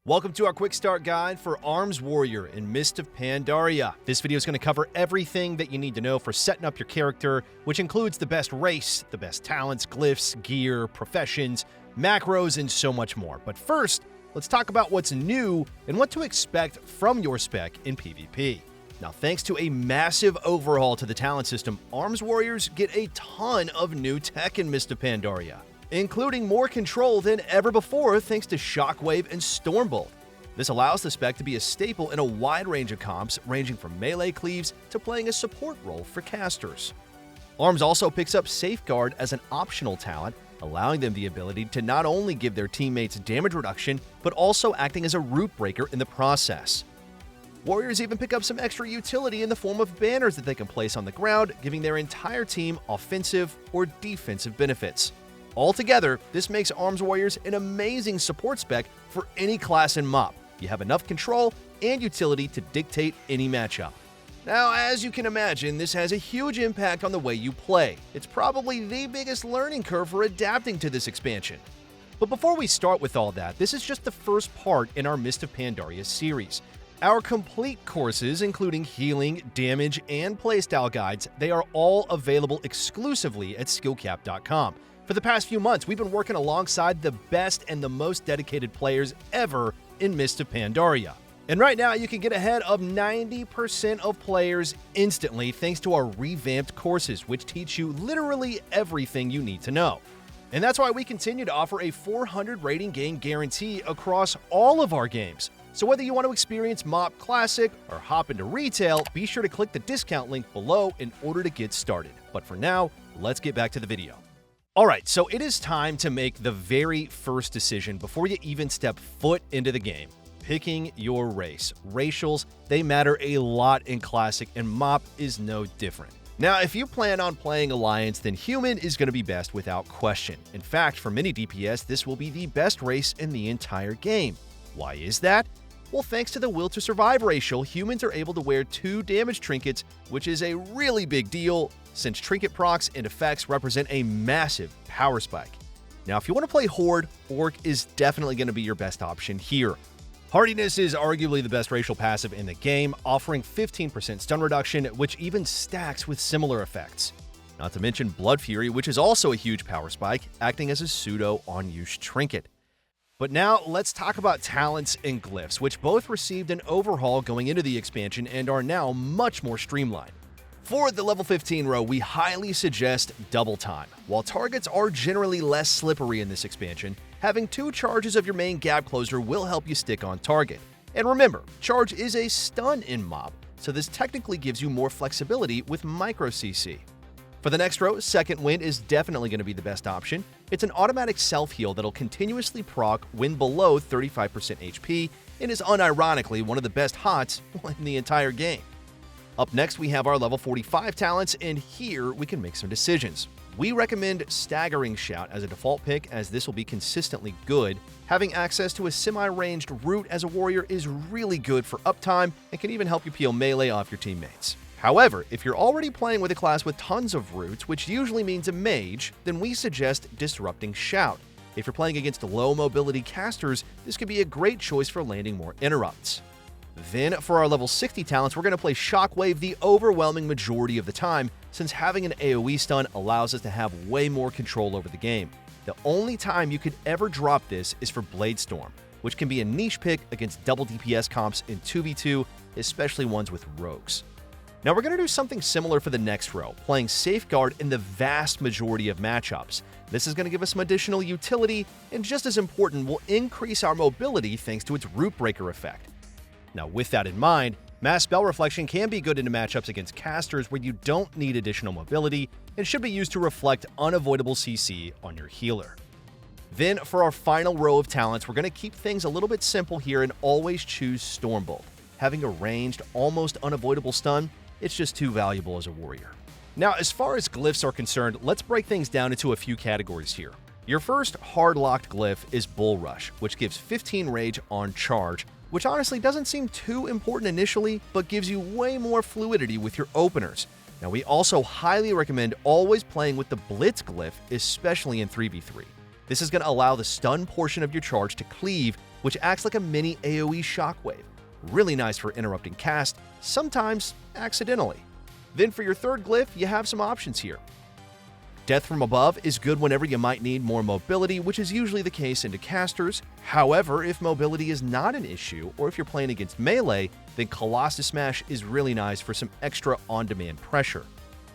Welcome to our quick start guide for Arms Warrior in Mist of Pandaria. This video is going to cover everything that you need to know for setting up your character, which includes the best race, the best talents, glyphs, gear, professions, macros, and so much more. But first, let's talk about what's new and what to expect from your spec in PvP. Now, thanks to a massive overhaul to the talent system, Arms Warriors get a ton of new tech in Mist of Pandaria, including more control than ever before thanks to Shockwave and Stormbolt. This allows the spec to be a staple in a wide range of comps, ranging from melee cleaves to playing a support role for casters. Arms also picks up Safeguard as an optional talent, allowing them the ability to not only give their teammates damage reduction, but also acting as a root breaker in the process. Warriors even pick up some extra utility in the form of banners that they can place on the ground, giving their entire team offensive or defensive benefits. Altogether, this makes Arms Warriors an amazing support spec for any class in MoP. You have enough control and utility to dictate any matchup. Now, as you can imagine, this has a huge impact on the way you play. It's probably the biggest learning curve for adapting to this expansion. But before we start with all that, this is just the first part in our Mist of Pandaria series. Our complete courses, including healing, damage, and playstyle guides, they are all available exclusively at skillcap.com. For the past few months, we've been working alongside the best and the most dedicated players ever in Mist of Pandaria. And right now, you can get ahead of 90% of players instantly thanks to our revamped courses, which teach you literally everything you need to know. And that's why we continue to offer a 400 rating gain guarantee across all of our games. So whether you want to experience MoP Classic or hop into retail, be sure to click the discount link below in order to get started. But for now, let's get back to the video. Alright, so it is time to make the very first decision before you even step foot into the game. Picking your race. Racials, they matter a lot in Classic, and MoP is no different. Now, if you plan on playing Alliance, then Human is going to be best without question. In fact, for many DPS, this will be the best race in the entire game. Why is that? Well, thanks to the Will to Survive racial, humans are able to wear 2 damage trinkets, which is a really big deal since trinket procs and effects represent a massive power spike. Now, if you want to play Horde, Orc is definitely going to be your best option here. Hardiness is arguably the best racial passive in the game, offering 15% stun reduction, which even stacks with similar effects. Not to mention Blood Fury, which is also a huge power spike, acting as a pseudo-on-use trinket. But now, let's talk about talents and glyphs, which both received an overhaul going into the expansion and are now much more streamlined. For the level 15 row, we highly suggest Double Time. While targets are generally less slippery in this expansion, having 2 charges of your main gap closer will help you stick on target. And remember, charge is a stun in MoP, so this technically gives you more flexibility with micro CC. For the next row, Second Wind is definitely going to be the best option. It's an automatic self-heal that'll continuously proc when below 35% HP and is unironically one of the best HOTS in the entire game. Up next, we have our level 45 talents, and here we can make some decisions. We recommend Staggering Shout as a default pick, as this will be consistently good. Having access to a semi-ranged root as a warrior is really good for uptime and can even help you peel melee off your teammates. However, if you're already playing with a class with tons of roots, which usually means a mage, then we suggest Disrupting Shout. If you're playing against low mobility casters, this could be a great choice for landing more interrupts. Then, for our level 60 talents, we're going to play Shockwave the overwhelming majority of the time, since having an AoE stun allows us to have way more control over the game. The only time you could ever drop this is for Blade Storm, which can be a niche pick against double DPS comps in 2v2, especially ones with rogues. Now, we're going to do something similar for the next row, playing Safeguard in the vast majority of matchups. This is going to give us some additional utility, and just as important, will increase our mobility thanks to its Root Breaker effect. Now, with that in mind, Mass Spell Reflection can be good into matchups against casters where you don't need additional mobility and should be used to reflect unavoidable CC on your healer. Then, for our final row of talents, we're going to keep things a little bit simple here and always choose Stormbolt. Having a ranged, almost unavoidable stun, it's just too valuable as a warrior. Now, as far as glyphs are concerned, let's break things down into a few categories here. Your first hard-locked glyph is Bull Rush, which gives 15 rage on charge, which honestly doesn't seem too important initially, but gives you way more fluidity with your openers. Now, we also highly recommend always playing with the Blitz glyph, especially in 3v3. This is going to allow the stun portion of your charge to cleave, which acts like a mini AoE shockwave. Really nice for interrupting cast, sometimes accidentally. Then for your third glyph, you have some options here. Death from Above is good whenever you might need more mobility, which is usually the case into casters. However, if mobility is not an issue, or if you're playing against melee, then Colossus Smash is really nice for some extra on-demand pressure.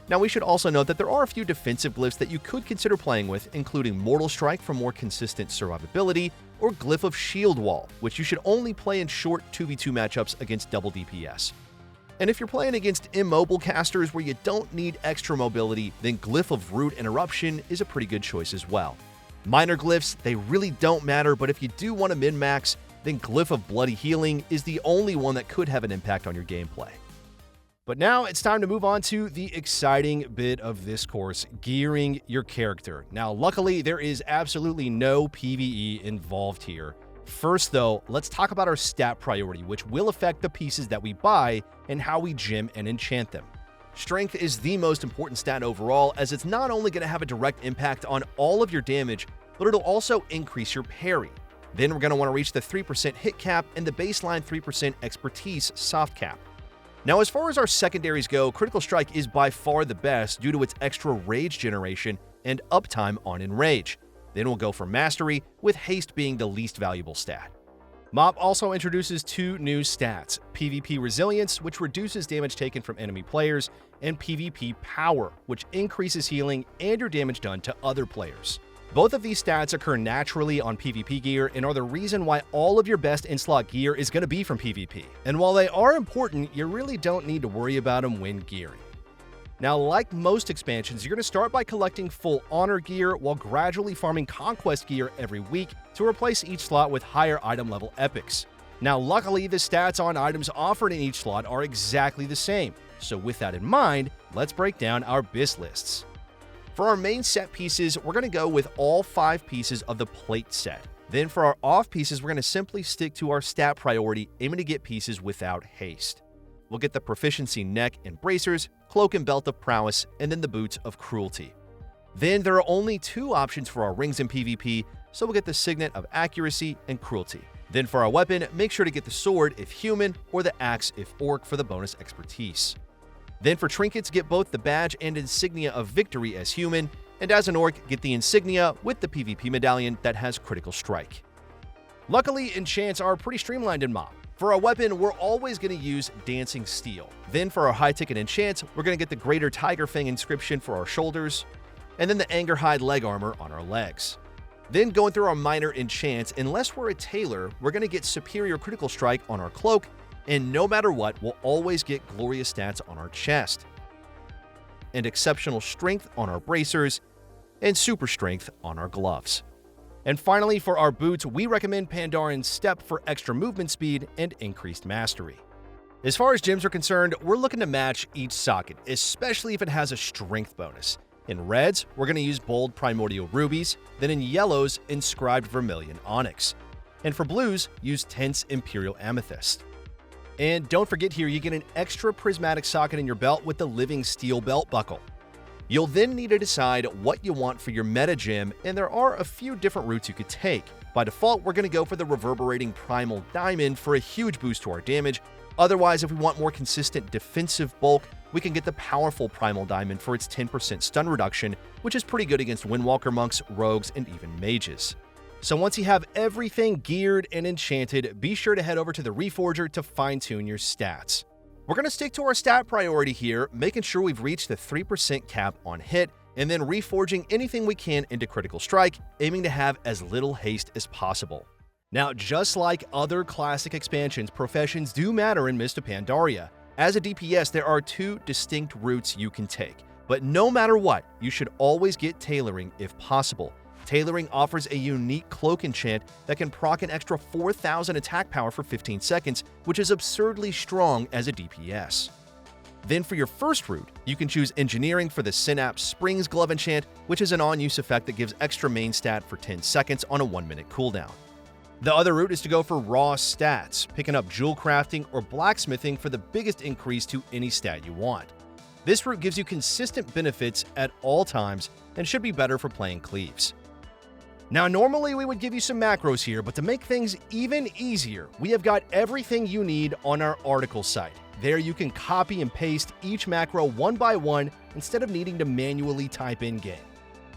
Now, we should also note that there are a few defensive glyphs that you could consider playing with, including Mortal Strike for more consistent survivability, or Glyph of Shield Wall, which you should only play in short 2v2 matchups against double DPS. And if you're playing against immobile casters where you don't need extra mobility, then Glyph of Root Interruption is a pretty good choice as well. Minor glyphs, they really don't matter, but if you do want to min-max, then Glyph of Bloody Healing is the only one that could have an impact on your gameplay. But now it's time to move on to the exciting bit of this course, gearing your character. Now, luckily, there is absolutely no PvE involved here. First, though, let's talk about our stat priority, which will affect the pieces that we buy and how we gem and enchant them. Strength is the most important stat overall, as it's not only going to have a direct impact on all of your damage, but it'll also increase your parry. Then we're going to want to reach the 3% hit cap and the baseline 3% expertise soft cap. Now, as far as our secondaries go, Critical Strike is by far the best due to its extra rage generation and uptime on Enrage. Then we'll go for Mastery, with Haste being the least valuable stat. Mob also introduces two new stats, PvP Resilience, which reduces damage taken from enemy players, and PvP Power, which increases healing and your damage done to other players. Both of these stats occur naturally on PvP gear and are the reason why all of your best in-slot gear is going to be from PvP. And while they are important, you really don't need to worry about them when gearing. Now, like most expansions, you're going to start by collecting full Honor gear while gradually farming Conquest gear every week to replace each slot with higher item level epics. Now, luckily, the stats on items offered in each slot are exactly the same. So with that in mind, let's break down our BIS lists. For our main set pieces, we're going to go with all 5 pieces of the plate set. Then for our off pieces, we're going to simply stick to our stat priority, aiming to get pieces without haste. We'll get the Proficiency Neck and Bracers, Cloak and Belt of Prowess, and then the Boots of Cruelty. Then there are only 2 options for our rings in PvP, so we'll get the Signet of Accuracy and Cruelty. Then for our weapon, make sure to get the Sword if Human, or the Axe if Orc for the bonus expertise. Then for trinkets, get both the Badge and Insignia of Victory as Human, and as an Orc, get the Insignia with the PvP Medallion that has Critical Strike. Luckily, enchants are pretty streamlined in MoB. For our weapon, we're always going to use Dancing Steel. Then for our high-ticket enchants, we're going to get the Greater Tiger Fang inscription for our shoulders, and then the Angerhide leg armor on our legs. Then going through our minor enchants, unless we're a tailor, we're going to get Superior Critical Strike on our cloak, and no matter what, we'll always get Glorious Stats on our chest, and Exceptional Strength on our bracers, and Super Strength on our gloves. And finally, for our boots, we recommend Pandarian Step for extra movement speed and increased mastery. As far as gems are concerned, we're looking to match each socket, especially if it has a strength bonus. In reds, we're going to use bold primordial rubies, then in yellows, inscribed vermilion onyx. And for blues, use tense imperial amethyst. And don't forget here, you get an extra prismatic socket in your belt with the living steel belt buckle. You'll then need to decide what you want for your meta gem, and there are a few different routes you could take. By default, we're going to go for the reverberating primal diamond for a huge boost to our damage. Otherwise, if we want more consistent defensive bulk, we can get the powerful primal diamond for its 10% stun reduction, which is pretty good against Windwalker monks, rogues, and even mages. So once you have everything geared and enchanted, be sure to head over to the Reforger to fine-tune your stats. We're going to stick to our stat priority here, making sure we've reached the 3% cap on hit, and then reforging anything we can into Critical Strike, aiming to have as little haste as possible. Now, just like other classic expansions, professions do matter in Mist of Pandaria. As a DPS, there are 2 distinct routes you can take, but no matter what, you should always get tailoring if possible. Tailoring offers a unique cloak enchant that can proc an extra 4,000 attack power for 15 seconds, which is absurdly strong as a DPS. Then for your first route, you can choose Engineering for the Synapse Springs Glove enchant, which is an on-use effect that gives extra main stat for 10 seconds on a 1-minute cooldown. The other route is to go for raw stats, picking up Jewel Crafting or Blacksmithing for the biggest increase to any stat you want. This route gives you consistent benefits at all times and should be better for playing Glyphs. Now, normally we would give you some macros here, but to make things even easier, we have got everything you need on our article site. There you can copy and paste each macro one by one instead of needing to manually type in-game.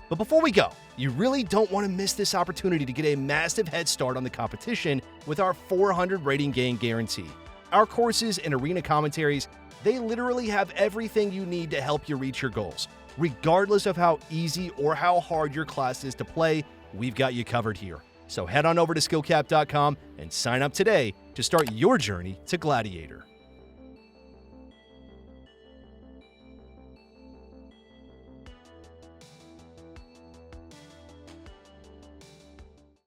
But before we go, you really don't want to miss this opportunity to get a massive head start on the competition with our 400 rating gain guarantee. Our courses and arena commentaries, they literally have everything you need to help you reach your goals. Regardless of how easy or how hard your class is to play, we've got you covered here. So head on over to skillcap.com and sign up today to start your journey to Gladiator.